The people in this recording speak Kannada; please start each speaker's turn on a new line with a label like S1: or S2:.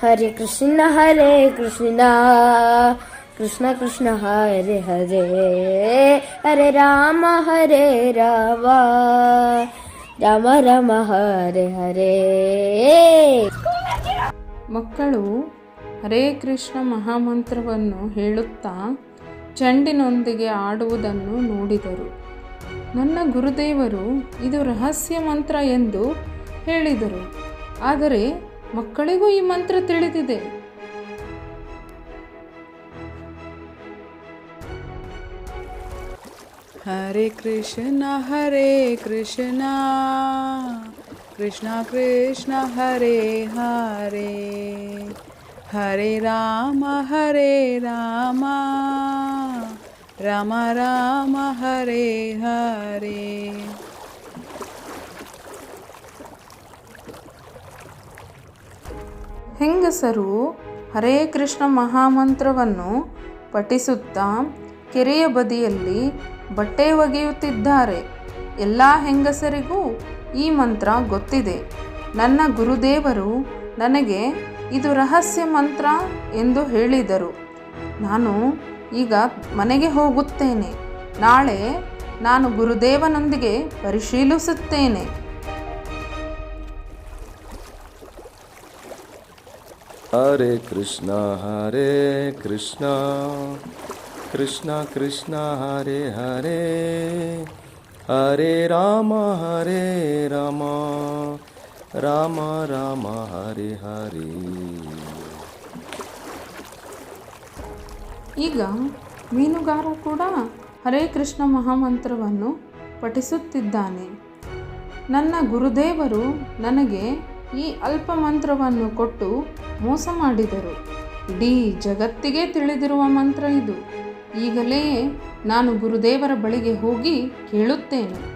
S1: ಹರೇ ಕೃಷ್ಣ ಕೃಷ್ಣ ಕೃಷ್ಣ ಹರೇ ಹರೇ, ಹರೇ ರಾಮ ರಾಮ ರಾಮ ಹರೇ ಹರೇ.
S2: ಮಕ್ಕಳು ಹರೇ ಕೃಷ್ಣ ಮಹಾಮಂತ್ರವನ್ನು ಹೇಳುತ್ತಾ ಚೆಂಡಿನೊಂದಿಗೆ ಆಡುವುದನ್ನು ನೋಡಿದರು. ನನ್ನ ಗುರುದೇವರು ಇದು ರಹಸ್ಯ ಮಂತ್ರ ಎಂದು ಹೇಳಿದರು. ಆದರೆ ಮಕ್ಕಳಿಗೂ ಈ ಮಂತ್ರ ತಿಳಿದಿದೆ.
S3: ಹರೇ ಕೃಷ್ಣ ಕೃಷ್ಣ ಕೃಷ್ಣ ಹರೇ ಹರೇ, ಹರೇ ರಾಮ ರಾಮ ರಾಮ ಹರೇ ಹರೇ.
S2: ಹೆಂಗಸರು ಹರೇ ಕೃಷ್ಣ ಮಹಾಮಂತ್ರವನ್ನು ಪಠಿಸುತ್ತಾ ಕೆರೆಯ ಬದಿಯಲ್ಲಿ ಬಟ್ಟೆ ಒಗೆಯುತ್ತಿದ್ದಾರೆ. ಎಲ್ಲ ಹೆಂಗಸರಿಗೂ ಈ ಮಂತ್ರ ಗೊತ್ತಿದೆ. ನನ್ನ ಗುರುದೇವರು ನನಗೆ ಇದು ರಹಸ್ಯ ಮಂತ್ರ ಎಂದು ಹೇಳಿದರು. ನಾನು ಈಗ ಮನೆಗೆ ಹೋಗುತ್ತೇನೆ. ನಾಳೆ ನಾನು ಗುರುದೇವನೊಂದಿಗೆ ಪರಿಶೀಲಿಸುತ್ತೇನೆ.
S4: ಹರೇ ಕೃಷ್ಣ ಕೃಷ್ಣ ಕೃಷ್ಣ ಹರೇ ಹರೇ, ಹರೇ ರಾಮ ರಾಮ ರಾಮ ಹರೇ ಹರೇ.
S2: ಈಗ ಮೀನುಗಾರ ಕೂಡ ಹರೇ ಕೃಷ್ಣ ಮಹಾಮಂತ್ರವನ್ನು ಪಠಿಸುತ್ತಿದ್ದಾನೆ. ನನ್ನ ಗುರುದೇವರು ನನಗೆ ಈ ಅಲ್ಪ ಮಂತ್ರವನ್ನು ಕೊಟ್ಟು ಮೋಸ ಮಾಡಿದರು. ಇಡೀ ಜಗತ್ತಿಗೆ ತಿಳಿದಿರುವ ಮಂತ್ರ ಇದು. ಈಗಲೇ ನಾನು ಗುರುದೇವರ ಬಳಿಗೆ ಹೋಗಿ ಕೇಳುತ್ತೇನೆ.